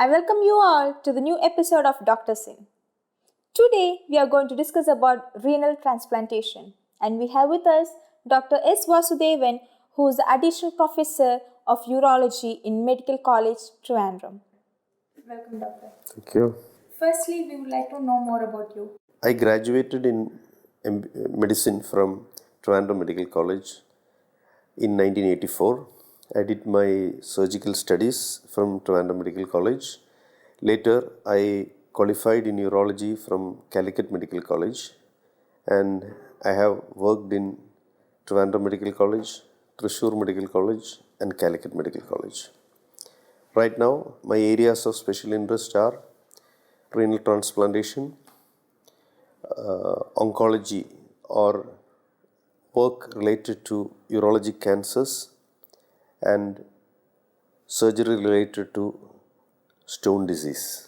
I welcome you all to the new episode of Dr. Sin. Today we are going to discuss about renal transplantation, and we have with us Dr. S. Vasudevan, who is the additional professor of urology in Medical College, Trivandrum. Welcome, doctor. Thank you. Firstly, we would like to know more about you. I graduated in medicine from Trivandrum Medical College in 1984. I did my surgical studies from Trivandrum Medical College. Later, I qualified in urology from Calicut Medical College, and I have worked in Trivandrum Medical College, Thrissur Medical College, and Calicut Medical College. Right now, my areas of special interest are renal transplantation, oncology or work related to urologic cancers, and surgery related to stone disease.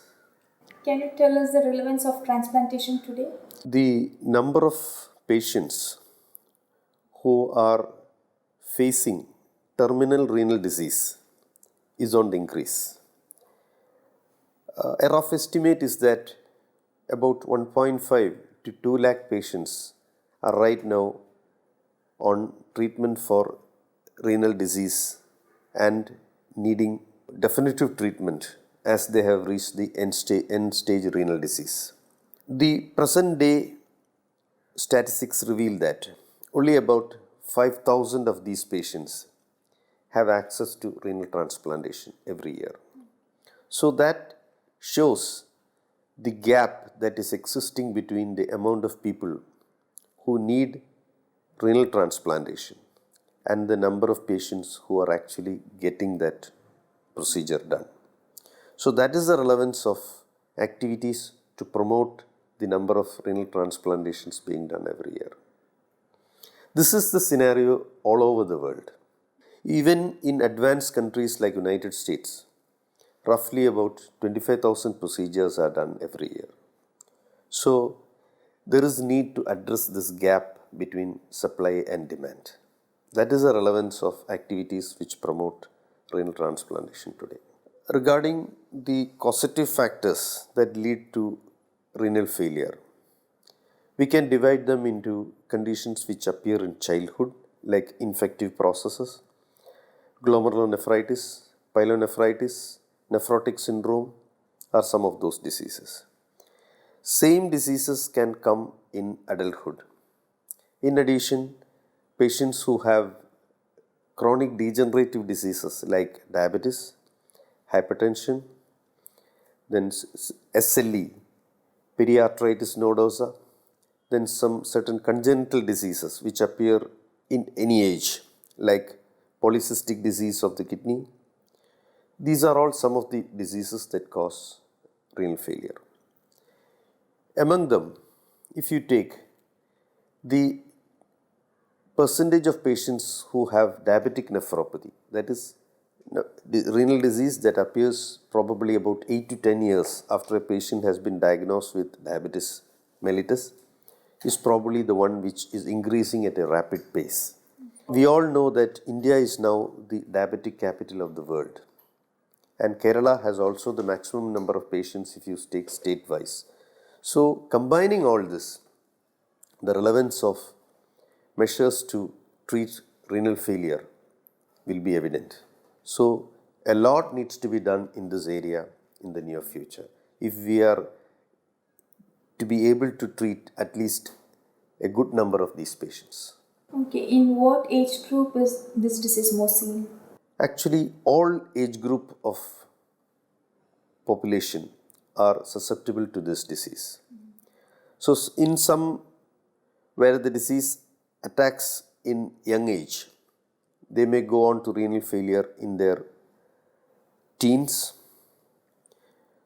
Can you tell us the relevance of transplantation today? The number of patients who are facing terminal renal disease is on the increase. A rough estimate is that about 1.5 to 2 lakh patients are right now on treatment for renal disease and needing definitive treatment as they have reached the end stage renal disease. The present day statistics reveal that only about 5,000 of these patients have access to renal transplantation every year. So that shows the gap that is existing between the amount of people who need renal transplantation and the number of patients who are actually getting that procedure done. So that is the relevance of activities to promote the number of renal transplantations being done every year. This is the scenario all over the world. Even in advanced countries like United States, roughly about 25,000 procedures are done every year. So there is need to address this gap between supply and demand. That is the relevance of activities which promote renal transplantation today. Regarding the causative factors that lead to renal failure, we can divide them into conditions which appear in childhood, like infective processes, glomerulonephritis, pyelonephritis, nephrotic syndrome are some of those diseases. Same diseases can come in adulthood. In addition, patients who have chronic degenerative diseases like diabetes, hypertension, then SLE, periarteritis nodosa, then some certain congenital diseases which appear in any age like polycystic disease of the kidney. These are all some of the diseases that cause renal failure. Among them, if you take the percentage of patients who have diabetic nephropathy, that is the renal disease that appears probably about 8 to 10 years after a patient has been diagnosed with diabetes mellitus, is probably the one which is increasing at a rapid pace. We all know that India is now the diabetic capital of the world, and Kerala has also the maximum number of patients if you take state-wise. So combining all this, the relevance of measures to treat renal failure will be evident. So a lot needs to be done in this area in the near future if we are to be able to treat at least a good number of these patients. Okay, in what age group is this disease more seen? Actually, all age group of population are susceptible to this disease. So in some where the disease attacks in young age, they may go on to renal failure in their teens.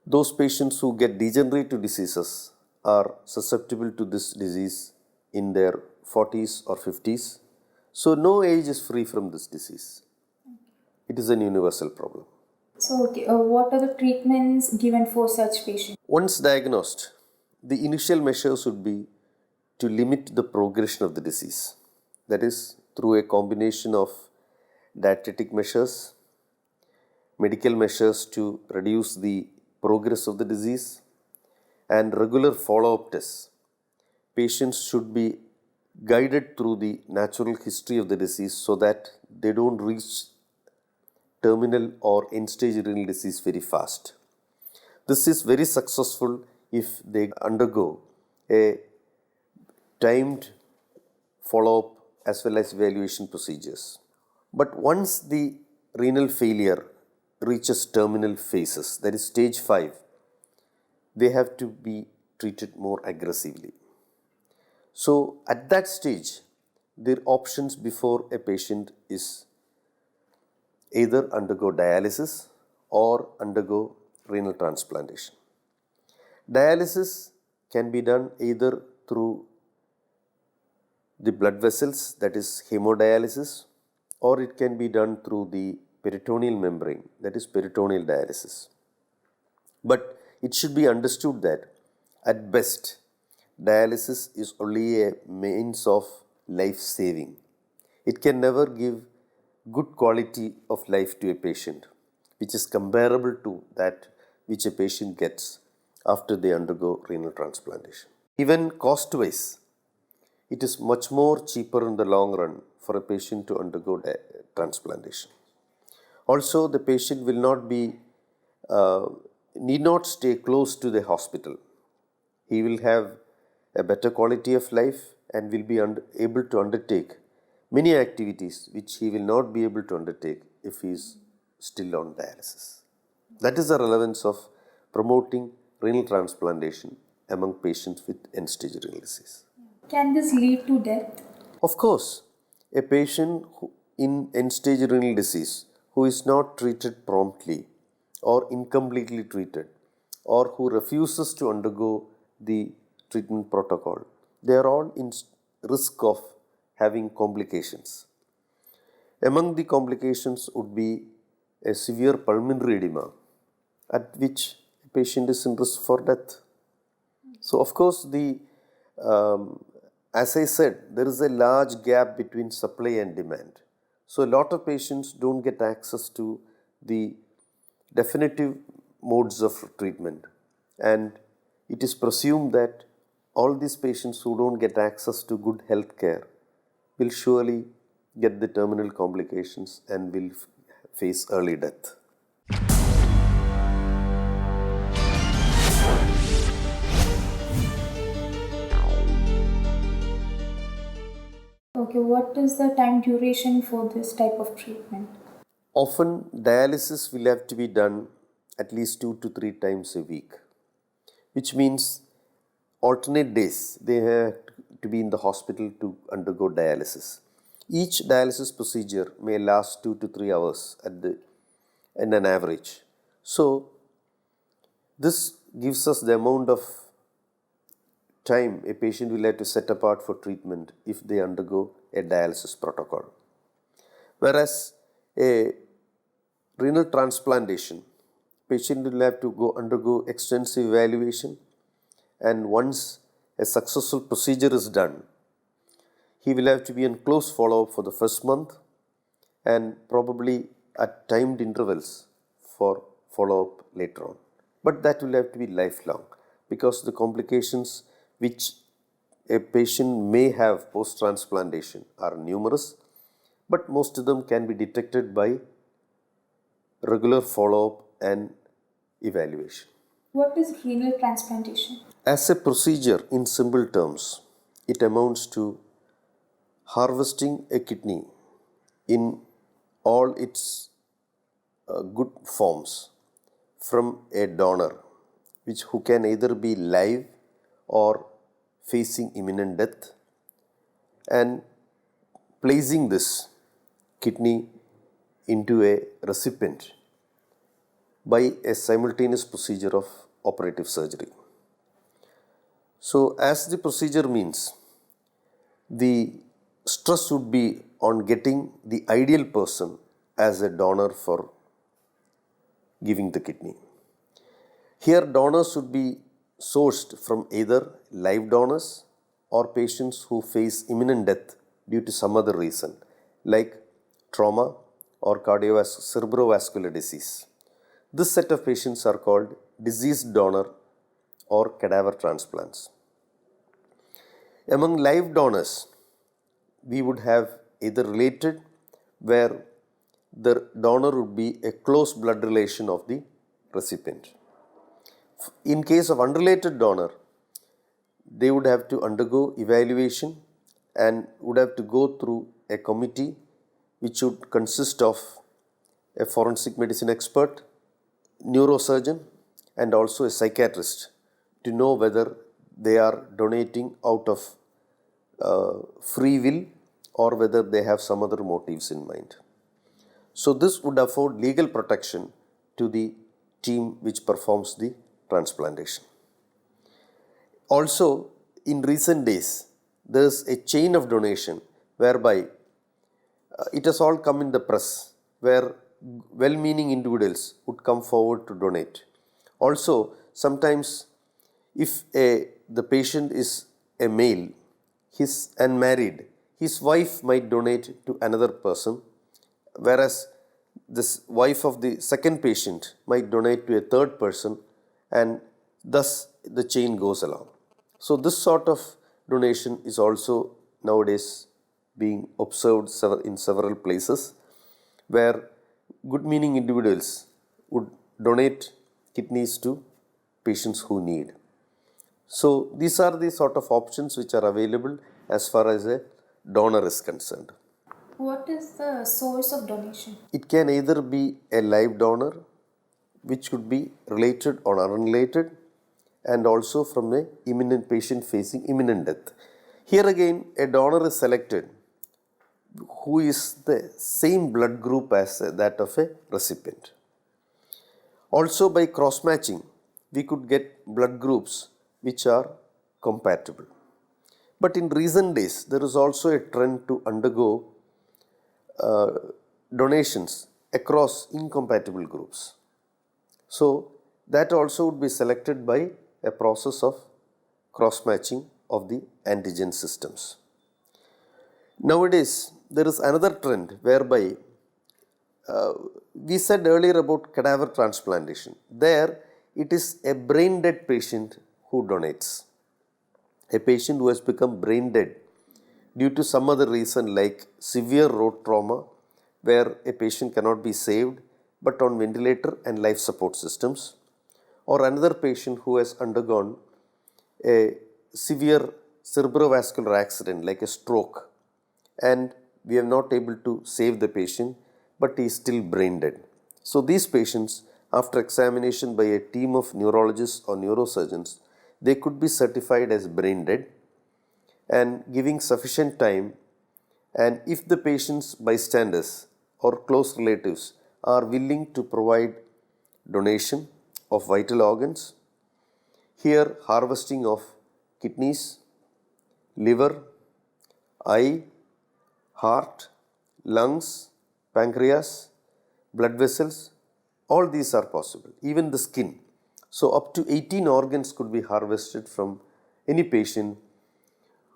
Those patients who get degenerative diseases are susceptible to this disease in their 40s or 50s. So no age is free from this disease. It is an universal problem. So, what are the treatments given for such patients? Once diagnosed, the initial measures would be to limit the progression of the disease. That is, through a combination of dietetic measures, medical measures to reduce the progress of the disease and regular follow-up tests. Patients should be guided through the natural history of the disease so that they don't reach terminal or end-stage renal disease very fast. This is very successful if they undergo a timed follow-up as well as evaluation procedures. But once the renal failure reaches terminal phases, that is stage 5, they have to be treated more aggressively. So at that stage, their options before a patient is either undergo dialysis or undergo renal transplantation. Dialysis can be done either through the blood vessels, that is hemodialysis, or it can be done through the peritoneal membrane, that is peritoneal dialysis. But it should be understood that at best, dialysis is only a means of life saving. It can never give good quality of life to a patient, which is comparable to that which a patient gets after they undergo renal transplantation. Even cost-wise, it is much more cheaper in the long run for a patient to undergo transplantation. Also, the patient will not need not stay close to the hospital. He will have a better quality of life and will be able to undertake many activities which he will not be able to undertake if he is still on dialysis. That is the relevance of promoting renal transplantation among patients with end-stage renal disease. Can this lead to death? Of course, a patient in end-stage renal disease who is not treated promptly or incompletely treated or who refuses to undergo the treatment protocol, they are all in risk of having complications. Among the complications would be a severe pulmonary edema at which a patient is in risk for death. So of course, as I said, there is a large gap between supply and demand. So a lot of patients don't get access to the definitive modes of treatment, and it is presumed that all these patients who don't get access to good health care will surely get the terminal complications and will face early death. Okay, what is the time duration for this type of treatment? Often dialysis will have to be done at least 2 to 3 times a week, which means alternate days they have to be in the hospital to undergo dialysis. Each dialysis procedure may last 2 to 3 hours in an average. So this gives us the amount of time a patient will have to set apart for treatment if they undergo a dialysis protocol. Whereas a renal transplantation, patient will have to undergo extensive evaluation, and once a successful procedure is done, he will have to be in close follow-up for the first month and probably at timed intervals for follow-up later on. But that will have to be lifelong because the complications which a patient may have post-transplantation are numerous, but most of them can be detected by regular follow-up and evaluation. What is renal transplantation? As a procedure, in simple terms, it amounts to harvesting a kidney in all its good forms from a donor, who can either be live or facing imminent death, and placing this kidney into a recipient by a simultaneous procedure of operative surgery. So as the procedure means, the stress would be on getting the ideal person as a donor for giving the kidney. Here donors should be sourced from either live donors or patients who face imminent death due to some other reason like trauma or cerebrovascular disease. This set of patients are called deceased donor or cadaver transplants. Among live donors, we would have either related, where the donor would be a close blood relation of the recipient. In case of unrelated donor, they would have to undergo evaluation and would have to go through a committee which would consist of a forensic medicine expert, neurosurgeon, and also a psychiatrist to know whether they are donating out of free will or whether they have some other motives in mind. So this would afford legal protection to the team which performs the transplantation. Also, in recent days, there is a chain of donation whereby it has all come in the press, where well-meaning individuals would come forward to donate. Also, sometimes if the patient is a male, he's unmarried, his wife might donate to another person, whereas this wife of the second patient might donate to a third person, and thus the chain goes along. So this sort of donation is also nowadays being observed in several places, where good meaning individuals would donate kidneys to patients who need. So these are the sort of options which are available as far as a donor is concerned. What is the source of donation? It can either be a live donor, which could be related or unrelated, and also from a imminent patient facing imminent death. Here again, a donor is selected who is the same blood group as that of a recipient. Also, by cross matching, we could get blood groups which are compatible. But in recent days, there is also a trend to undergo donations across incompatible groups. So that also would be selected by a process of cross matching of the antigen systems. Nowadays, there is another trend whereby we said earlier about cadaver transplantation. There, it is a brain dead patient who donates. A patient who has become brain dead due to some other reason like severe road trauma, where a patient cannot be saved but on ventilator and life support systems, or another patient who has undergone a severe cerebrovascular accident like a stroke, and we are not able to save the patient but he is still brain dead. So these patients, after examination by a team of neurologists or neurosurgeons, they could be certified as brain dead, and giving sufficient time, and if the patient's bystanders or close relatives are willing to provide donation of vital organs, here harvesting of kidneys, liver, eye, heart, lungs, pancreas, blood vessels, all these are possible, even the skin. So up to 18 organs could be harvested from any patient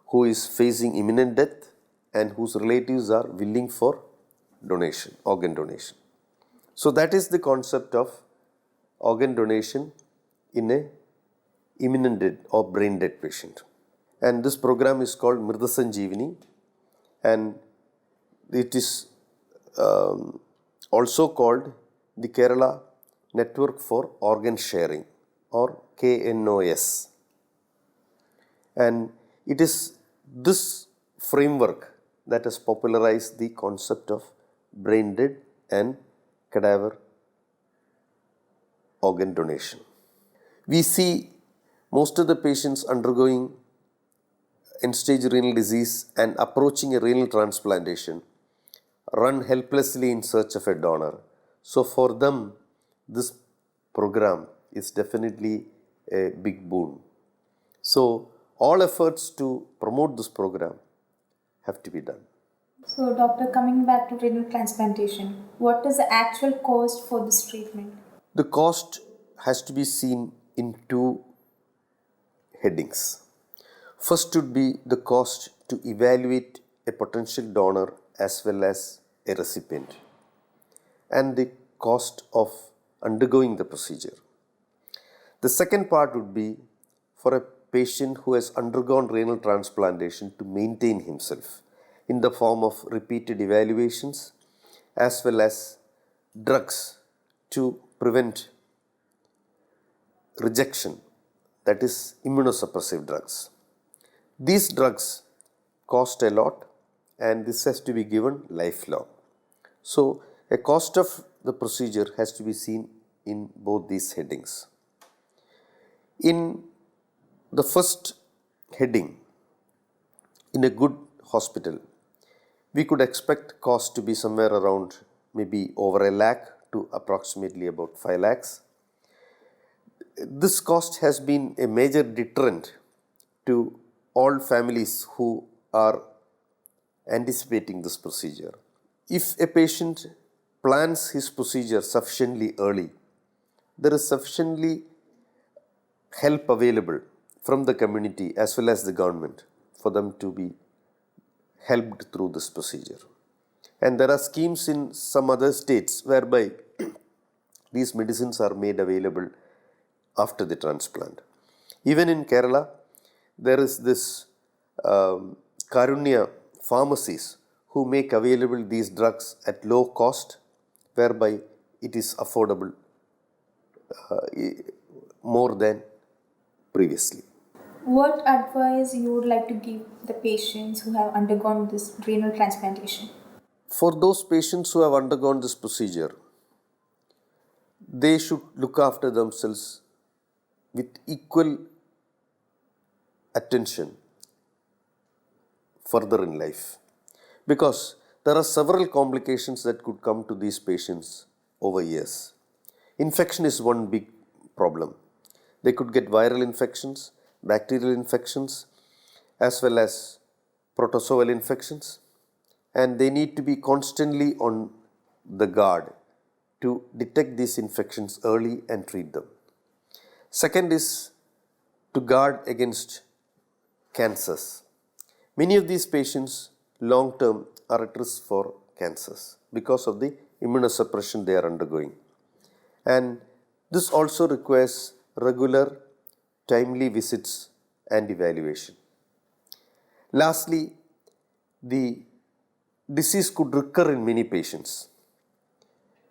who is facing imminent death and whose relatives are willing for donation, organ donation. So that is the concept of organ donation in a imminent dead or brain dead patient. And this program is called Mrida Sanjeevani, and it is also called the Kerala Network for Organ Sharing, or KNOS. And it is this framework that has popularized the concept of brain dead and cadaver organ donation. We see most of the patients undergoing end-stage renal disease and approaching a renal transplantation run helplessly in search of a donor. So for them, this program is definitely a big boon. So all efforts to promote this program have to be done. So, doctor, coming back to renal transplantation, what is the actual cost for this treatment? The cost has to be seen in two headings. First would be the cost to evaluate a potential donor as well as a recipient, and the cost of undergoing the procedure. The second part would be for a patient who has undergone renal transplantation to maintain himself in the form of repeated evaluations as well as drugs to prevent rejection, that is immunosuppressive drugs. These drugs cost a lot and this has to be given lifelong. So a cost of the procedure has to be seen in both these headings. In the first heading, in a good hospital, we could expect cost to be somewhere around maybe over 1 lakh to approximately about 5 lakhs. This cost has been a major deterrent to all families who are anticipating this procedure. If a patient plans his procedure sufficiently early, there is sufficiently help available from the community as well as the government for them to be helped through this procedure. And there are schemes in some other states whereby these medicines are made available after the transplant. Even in Kerala, there is this Karunya pharmacies who make available these drugs at low cost, whereby it is affordable more than previously. What advice you would like to give the patients who have undergone this renal transplantation? For those patients who have undergone this procedure, they should look after themselves with equal attention further in life, because there are several complications that could come to these patients over years. Infection is one big problem. They could get viral infections, bacterial infections, as well as protozoal infections, and they need to be constantly on the guard to detect these infections early and treat them. Second is to guard against cancers. Many of these patients long term are at risk for cancers because of the immunosuppression they are undergoing. And this also requires regular, timely visits and evaluation. Lastly, the disease could recur in many patients,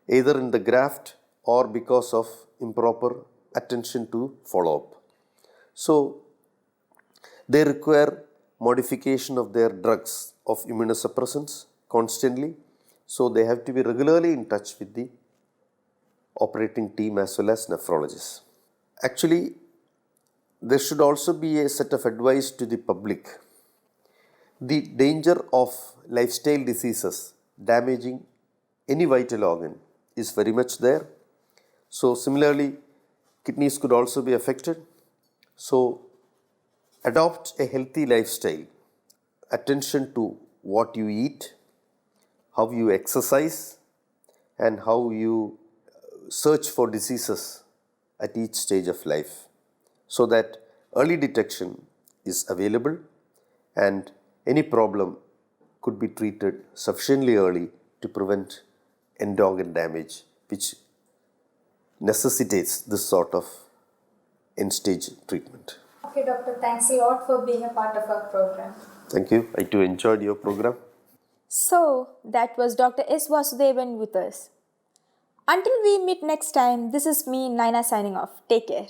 either in the graft or because of improper attention to follow-up. So, they require modification of their drugs of immunosuppressants constantly. So, they have to be regularly in touch with the operating team as well as nephrologists. Actually, there should also be a set of advice to the public. The danger of lifestyle diseases damaging any vital organ is very much there. So, similarly, kidneys could also be affected. So, adopt a healthy lifestyle, attention to what you eat, how you exercise, and how you search for diseases at each stage of life, so that early detection is available and any problem could be treated sufficiently early to prevent end organ damage, which necessitates this sort of end-stage treatment. Okay, doctor, thanks a lot for being a part of our program. Thank you. I too enjoyed your program. So, that was Dr. S. Vasudevan with us. Until we meet next time, this is me, Naina, signing off. Take care.